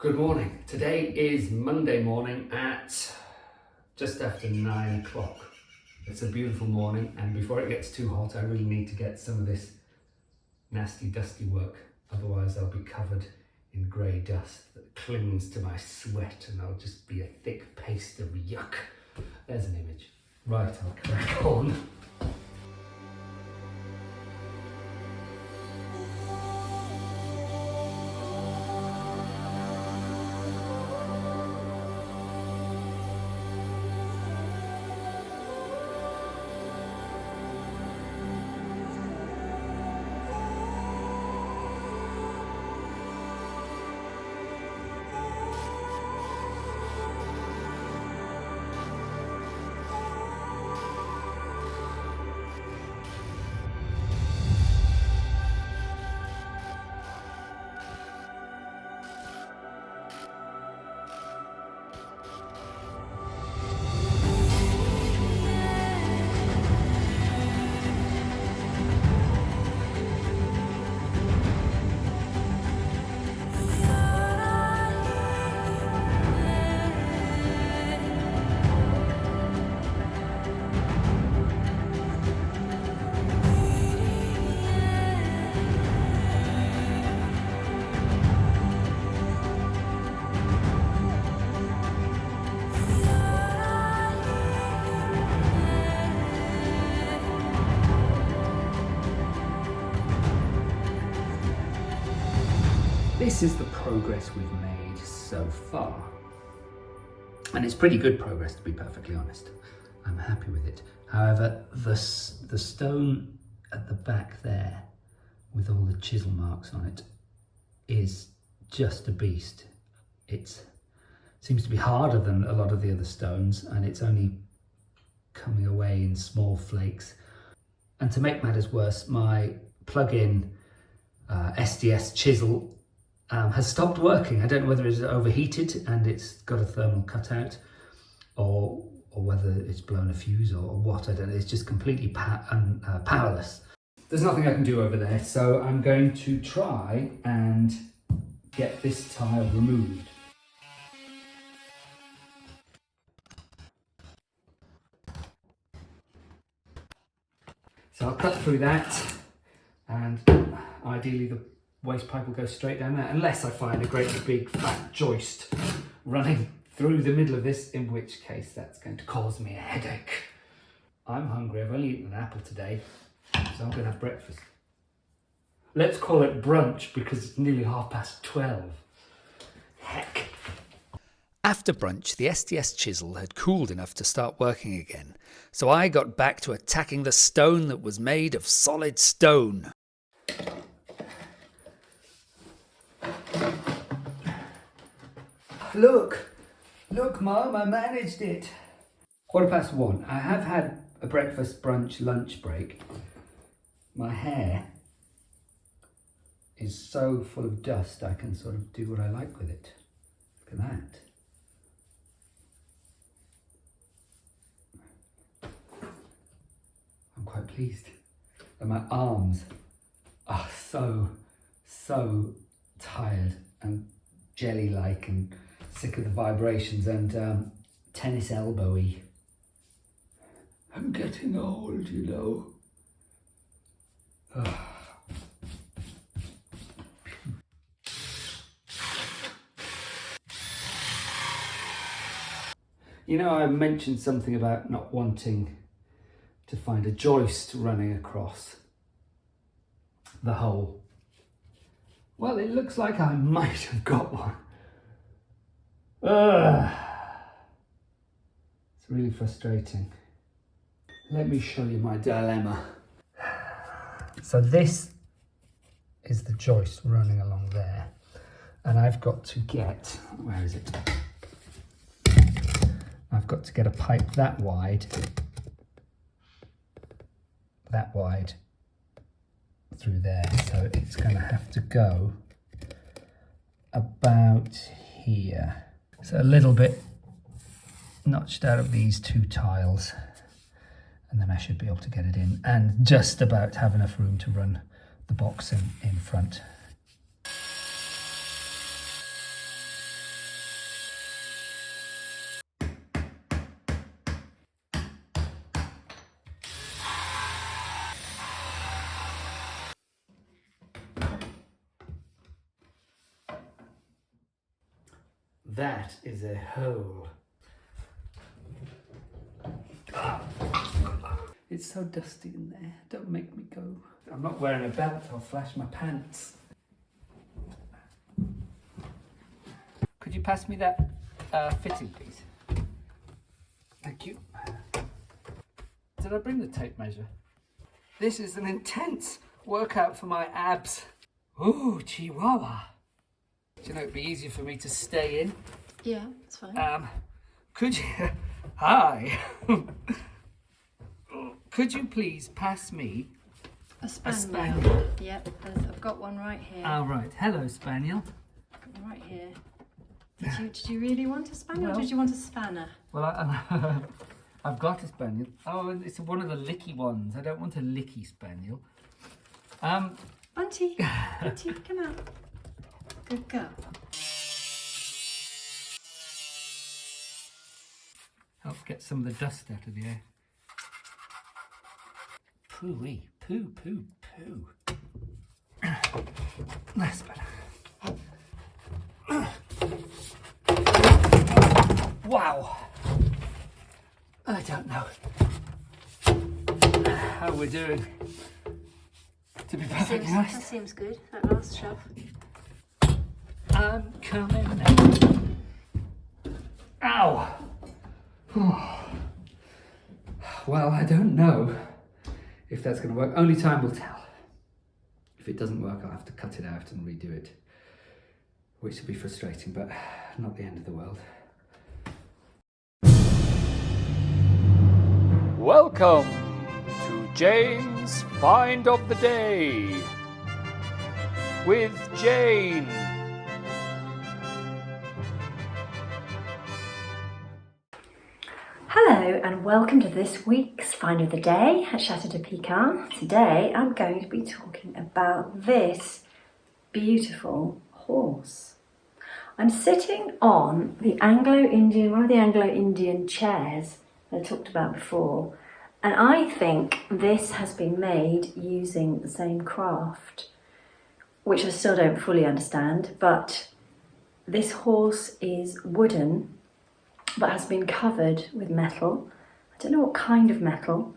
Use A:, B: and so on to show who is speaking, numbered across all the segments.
A: Good morning. Today is Monday morning at just after 9 o'clock. It's a beautiful morning, and before it gets too hot, I really need to get some of this nasty, dusty work. Otherwise, I'll be covered in grey dust that clings to my sweat, and I'll just be a thick paste of yuck. There's an image. Right, I'll crack on. This is the progress we've made so far. And it's pretty good progress, to be perfectly honest. I'm happy with it. However, the stone at the back there, with all the chisel marks on it, is just a beast. It seems to be harder than a lot of the other stones, and it's only coming away in small flakes. And to make matters worse, my plug-in SDS chisel has stopped working. I don't know whether it's overheated and it's got a thermal cutout, or whether it's blown a fuse or what, I don't know. It's just completely powerless. There's nothing I can do over there, so I'm going to try and get this tile removed. So I'll cut through that, and ideally the waste pipe will go straight down there, unless I find a great big fat joist running through the middle of this, in which case that's going to cause me a headache. I'm hungry. I've only eaten an apple today, so I'm going to have breakfast. Let's call it brunch because it's nearly 12:30. Heck.
B: After brunch, the SDS chisel had cooled enough to start working again, so I got back to attacking the stone that was made of solid stone.
A: Look, Mum, I managed it. 1:15. I have had a breakfast, brunch, lunch break. My hair is so full of dust, I can sort of do what I like with it. Look at that. I'm quite pleased. And my arms are so tired and jelly-like and sick of the vibrations and tennis elbowy. I'm getting old, you know. You know, I mentioned something about not wanting to find a joist running across the hole. Well, it looks like I might have got one. It's really frustrating. Let me show you my dilemma. So this is the joist running along there, and I've got to get, where is it? I've got to get a pipe that wide through there, so it's going to have to go about here. So a little bit notched out of these two tiles, and then I should be able to get it in and just about have enough room to run the box in front. That is a hole. It's so dusty in there. Don't make me go. I'm not wearing a belt. I'll flash my pants. Could you pass me that fitting, please? Thank you. Did I bring the tape measure? This is an intense workout for my abs. Ooh, chihuahua. Do you know it'd be easier for me to stay in?
C: Yeah, it's fine.
A: Could you... Hi. Could you please pass me
C: A spaniel.
A: spaniel?
C: Yep, I've got one right here.
A: Oh, right. Hello, spaniel.
C: Right here. Did you really want a spaniel
A: Well-
C: or did you want a spanner?
A: Well, I've got a spaniel. Oh, and it's one of the licky ones. I don't want a licky spaniel.
C: Bunty, Bunty, come out. Good girl.
A: Help get some of the dust out of the air. Poo-wee. Poo, poo, poo. That's better. Wow. I don't know how we're doing. To be perfectly
C: That
A: honest,
C: seems good, that last shove.
A: I'm coming now. Ow. Well, I don't know if that's going to work. Only time will tell. If it doesn't work, I'll have to cut it out and redo it, which will be frustrating, but not the end of the world.
B: Welcome to Jane's Find of the Day with Jane.
C: Hello and welcome to this week's Find of the Day at Château de Pican. Today I'm going to be talking about this beautiful horse. I'm sitting on the one of the Anglo-Indian chairs that I talked about before, and I think this has been made using the same craft, which I still don't fully understand, but this horse is wooden but has been covered with metal. I don't know what kind of metal.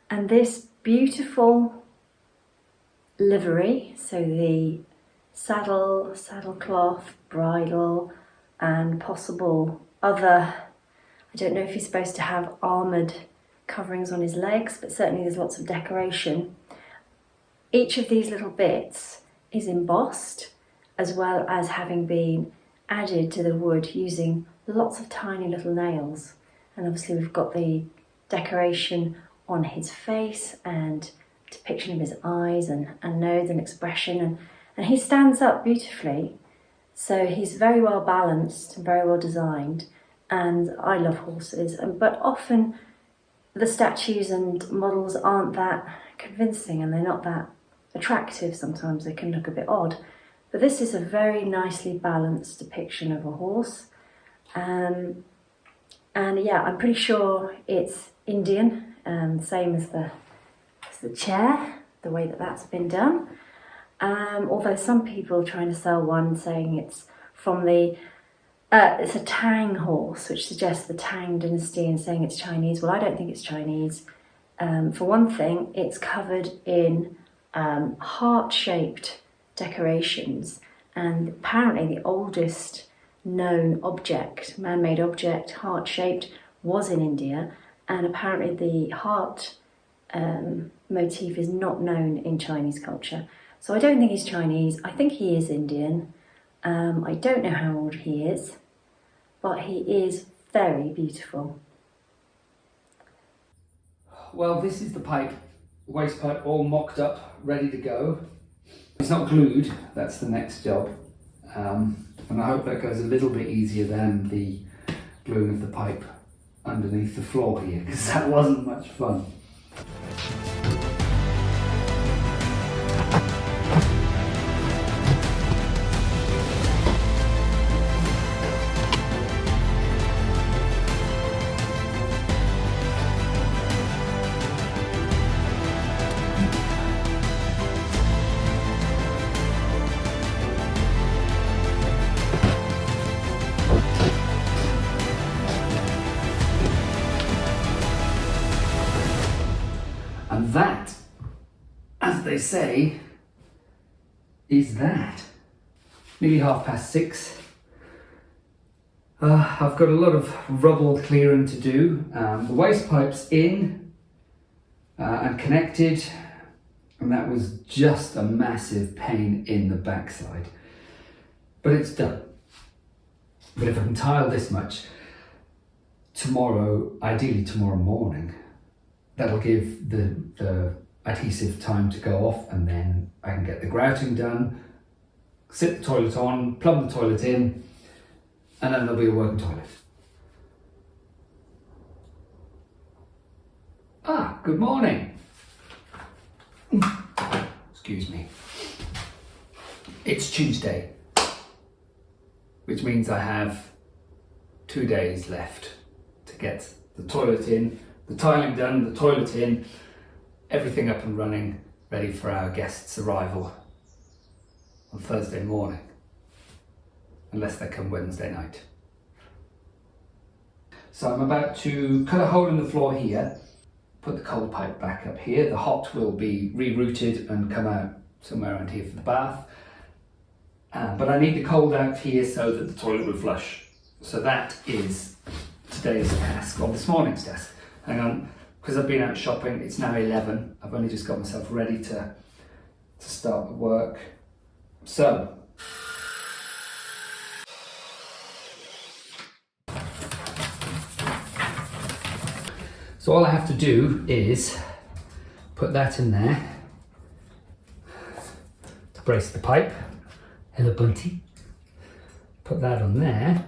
C: And this beautiful livery, so the saddle cloth, bridle, and possible other, I don't know if he's supposed to have armoured coverings on his legs, but certainly there's lots of decoration. Each of these little bits is embossed, as well as having been added to the wood using lots of tiny little nails. And obviously we've got the decoration on his face and depiction of his eyes and nose and expression, and he stands up beautifully. So he's very well balanced and very well designed, and I love horses, but often the statues and models aren't that convincing and they're not that attractive. Sometimes they can look a bit odd, but this is a very nicely balanced depiction of a horse. And yeah, I'm pretty sure it's Indian, same as the chair, the way that that's been done. Although some people are trying to sell one saying it's from it's a Tang horse, which suggests the Tang dynasty, and saying it's Chinese. Well, I don't think it's Chinese. For one thing, it's covered in heart-shaped decorations, and apparently the oldest known object, man-made object, heart-shaped, was in India, and apparently the heart motif is not known in Chinese culture. So I don't think he's Chinese. I think he is Indian. I don't know how old he is, but he is very beautiful.
A: Well, this is the pipe, waste pipe all mocked up, ready to go. It's not glued, that's the next job. And I hope that goes a little bit easier than the gluing of the pipe underneath the floor here, because that wasn't much fun. that, as they say, is that. Nearly 6:30. I've got a lot of rubble clearing to do. The waste pipe's in and connected, and that was just a massive pain in the backside. But it's done. But if I can tile this much, tomorrow, ideally tomorrow morning, that'll give the adhesive time to go off, and then I can get the grouting done, sit the toilet on, plumb the toilet in, and then there'll be a working toilet. Good morning. Excuse me. It's Tuesday, which means I have 2 days left to get the toilet in, the tiling done, the toilet in, everything up and running, ready for our guests' arrival on Thursday morning, unless they come Wednesday night. So I'm about to cut a hole in the floor here, put the cold pipe back up here. The hot will be rerouted and come out somewhere around here for the bath. But I need the cold out here so that the toilet will flush. So that is today's task, or this morning's task. Hang on, because I've been out shopping, it's now 11. I've only just got myself ready to start the work. So, all I have to do is put that in there to brace the pipe. Hello, Bunty. Put that on there.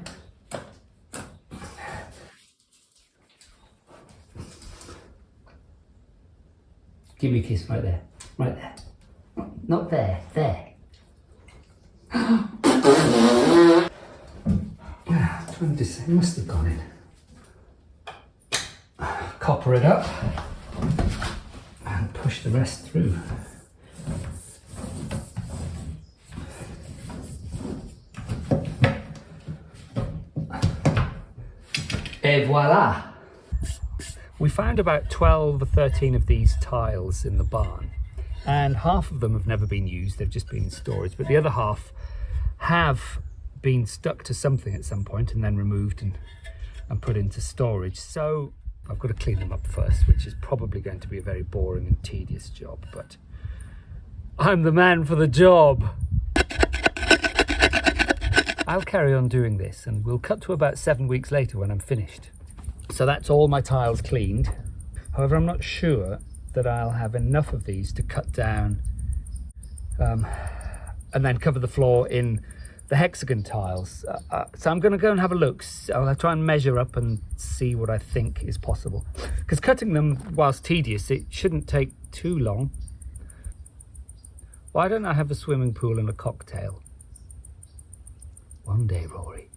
A: Give me a kiss right there. Right there. Not there. There. Trying to say, must have gone in. Copper it up and push the rest through. Et voila! We found about 12 or 13 of these tiles in the barn, and half of them have never been used, they've just been in storage, but the other half have been stuck to something at some point and then removed and put into storage. So I've got to clean them up first, which is probably going to be a very boring and tedious job, but I'm the man for the job. I'll carry on doing this, and we'll cut to about 7 weeks later when I'm finished. So that's all my tiles cleaned. However, I'm not sure that I'll have enough of these to cut down and then cover the floor in the hexagon tiles. So I'm going to go and have a look. I'll try and measure up and see what I think is possible. Because cutting them, whilst tedious, it shouldn't take too long. Why don't I have a swimming pool and a cocktail? One day, Rory,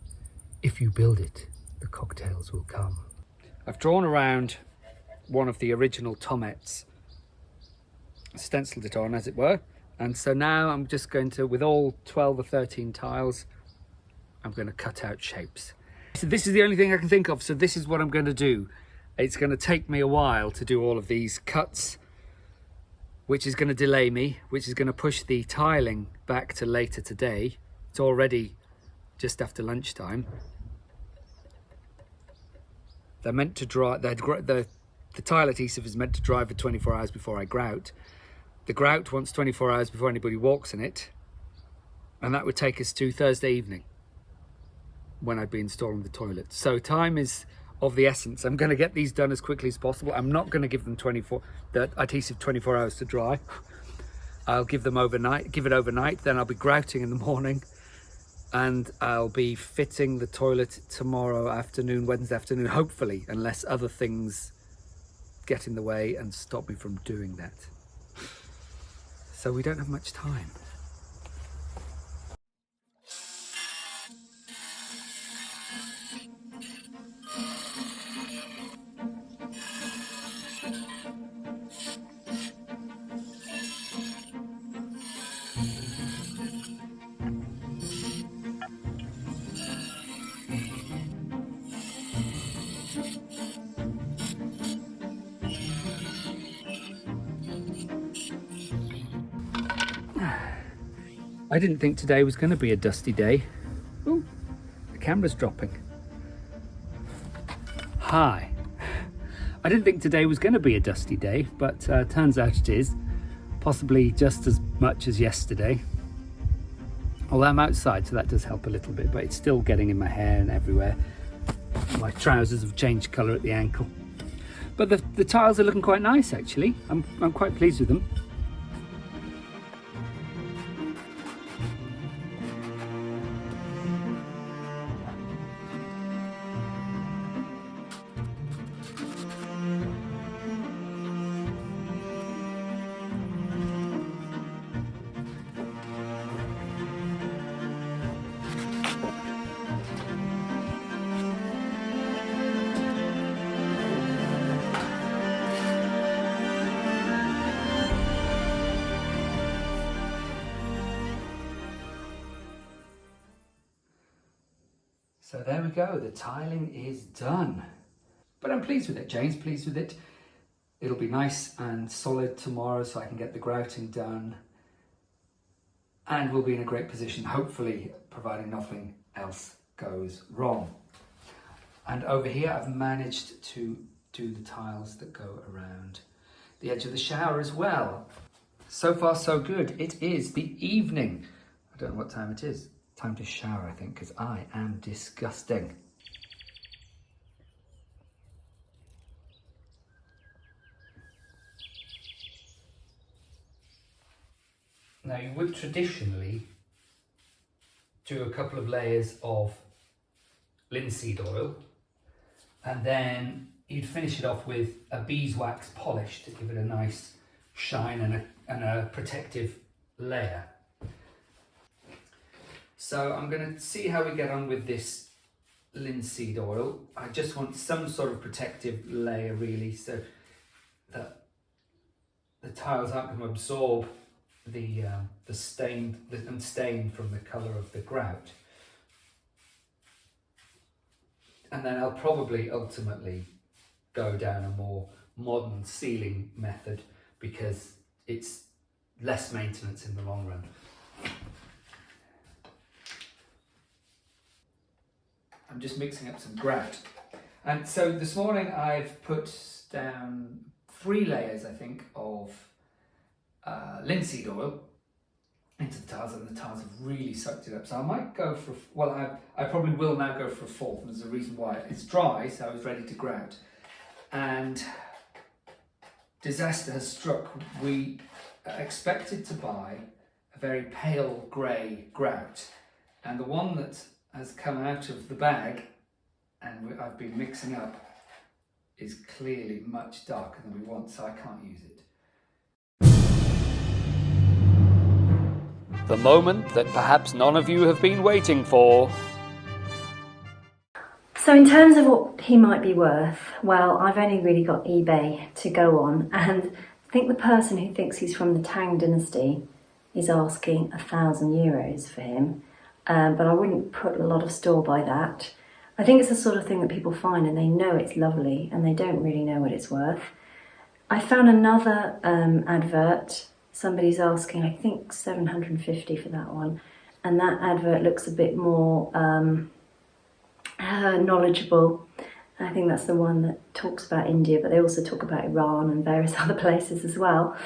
A: if you build it, the cocktails will come. I've drawn around one of the original Tomettes, stenciled it on, as it were. And so now I'm just going to, with all 12 or 13 tiles, I'm going to cut out shapes. So this is the only thing I can think of. So this is what I'm going to do. It's going to take me a while to do all of these cuts, which is going to delay me, which is going to push the tiling back to later today. It's already just after lunchtime. They're meant to dry, the tile adhesive is meant to dry for 24 hours before I grout. The grout wants 24 hours before anybody walks in it, and that would take us to Thursday evening when I'd be installing the toilet. So time is of the essence. I'm going to get these done as quickly as possible. I'm not going to give them the adhesive 24 hours to dry. I'll give them overnight, give it overnight, then I'll be grouting in the morning, and I'll be fitting the toilet tomorrow afternoon, Wednesday afternoon, hopefully, unless other things get in the way and stop me from doing that. So we don't have much time. I didn't think today was going to be a dusty day. Oh, the camera's dropping. Hi. I didn't think today was going to be a dusty day, but turns out it is. Possibly just as much as yesterday. Although I'm outside, so that does help a little bit, but it's still getting in my hair and everywhere. My trousers have changed colour at the ankle. But the tiles are looking quite nice, actually. I'm quite pleased with them. So there we go, the tiling is done. But I'm pleased with it, Jane's pleased with it. It'll be nice and solid tomorrow so I can get the grouting done. And we'll be in a great position, hopefully, providing nothing else goes wrong. And over here I've managed to do the tiles that go around the edge of the shower as well. So far so good. It is the evening. I don't know what time it is. Time to shower, I think, because I am disgusting. Now, you would traditionally do a couple of layers of linseed oil, and then you'd finish it off with a beeswax polish to give it a nice shine and a protective layer. So I'm going to see how we get on with this linseed oil. I just want some sort of protective layer really, so that the tiles aren't going to absorb the stain from the colour of the grout. And then I'll probably ultimately go down a more modern sealing method because it's less maintenance in the long run. I'm just mixing up some grout. And so this morning I've put down 3 layers, I think, of linseed oil into the tiles, and the tiles have really sucked it up. So I might go for, well, I probably will now go for a 4th, and there's a reason why. It's dry, so I was ready to grout. And disaster has struck. We expected to buy a very pale grey grout, and the one that has come out of the bag and I've been mixing up is clearly much darker than we want, so I can't use it.
B: The moment that perhaps none of you have been waiting for.
C: So in terms of what he might be worth, well, I've only really got eBay to go on, and I think the person who thinks he's from the Tang dynasty is asking €1,000 for him. But I wouldn't put a lot of store by that. I think it's the sort of thing that people find and they know it's lovely and they don't really know what it's worth. I found another advert. Somebody's asking, I think, $750 for that one. And that advert looks a bit more knowledgeable. I think that's the one that talks about India, but they also talk about Iran and various other places as well.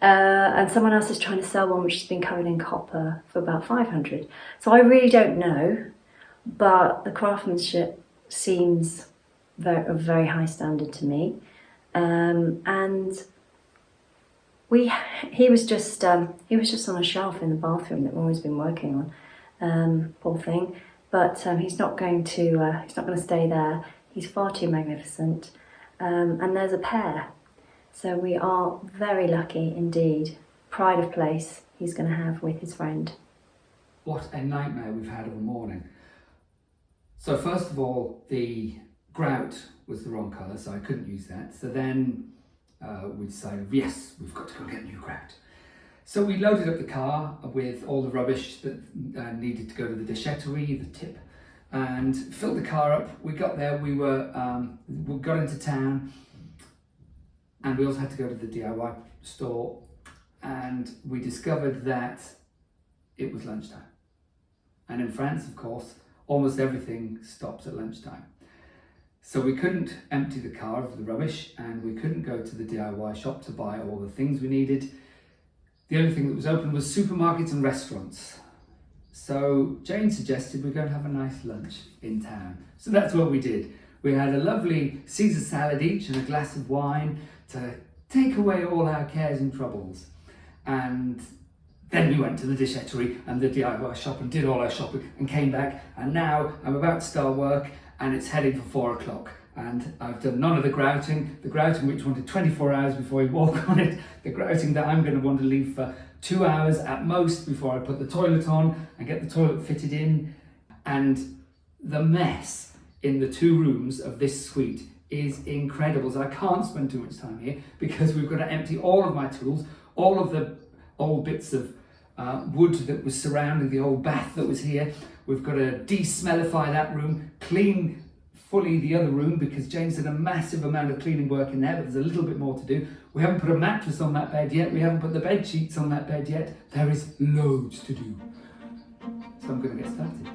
C: And someone else is trying to sell one which has been covered in copper for about $500. So I really don't know, but the craftsmanship seems of very high standard to me. And he was just on a shelf in the bathroom that we've always been working on. Poor thing, but he's not going to stay there. He's far too magnificent, and there's a pair. So we are very lucky indeed. Pride of place he's going to have with his friend.
A: What a nightmare we've had of a morning. So first of all, the grout was the wrong colour, so I couldn't use that. So then we decided, yes, we've got to go get new grout. So we loaded up the car with all the rubbish that needed to go to the déchetterie, the tip, and filled the car up. We got there, we got into town, and we also had to go to the DIY store, and we discovered that it was lunchtime. And in France, of course, almost everything stops at lunchtime. So we couldn't empty the car of the rubbish, and we couldn't go to the DIY shop to buy all the things we needed. The only thing that was open was supermarkets and restaurants. So Jane suggested we go and have a nice lunch in town. So that's what we did. We had a lovely Caesar salad each and a glass of wine to take away all our cares and troubles. And then we went to the déchetterie and the DIY shop and did all our shopping and came back. And now I'm about to start work and it's heading for 4 o'clock. And I've done none of the grouting which wanted 24 hours before we walk on it, the grouting that I'm going to want to leave for 2 hours at most before I put the toilet on and get the toilet fitted in. And the mess in the 2 rooms of this suite is incredible. So I can't spend too much time here because we've got to empty all of my tools, all of the old bits of wood that was surrounding the old bath that was here. We've got to de-smellify that room, clean fully the other room because James did a massive amount of cleaning work in there, but there's a little bit more to do. We haven't put a mattress on that bed yet. We haven't put the bed sheets on that bed yet. There is loads to do. So I'm going to get started.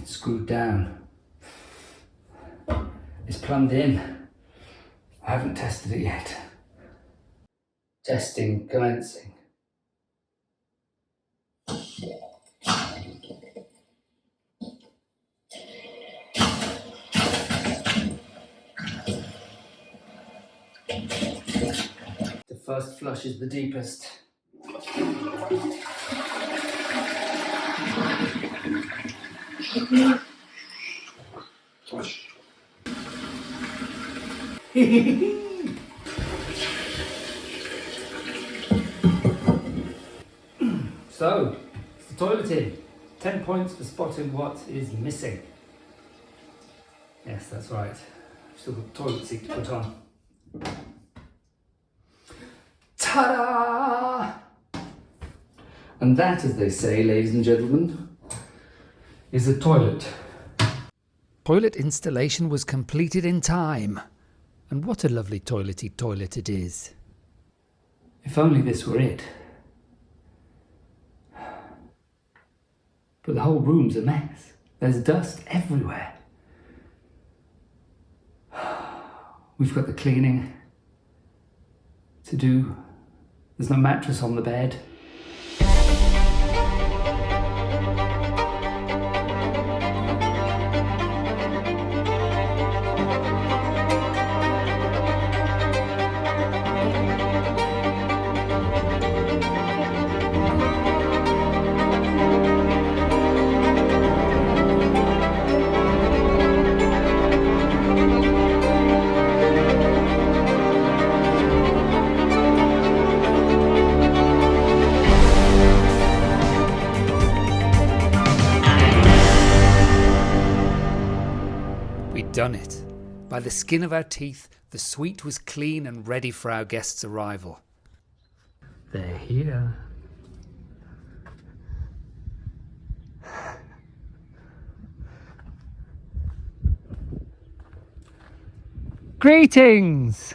A: Screwed down. It's plumbed in. I haven't tested it yet. Testing commencing. The first flush is the deepest. So, it's the toilet in. 10 points for spotting what is missing. Yes, that's right. I've still got the toilet seat to put on. Ta-da! And that, as they say, ladies and gentlemen, is a toilet.
B: Toilet installation was completed in time. And what a lovely toilety toilet it is.
A: If only this were it. But the whole room's a mess. There's dust everywhere. We've got the cleaning to do. There's no mattress on the bed.
B: We'd done it. By the skin of our teeth, the suite was clean and ready for our guests' arrival.
A: They're here.
B: Greetings!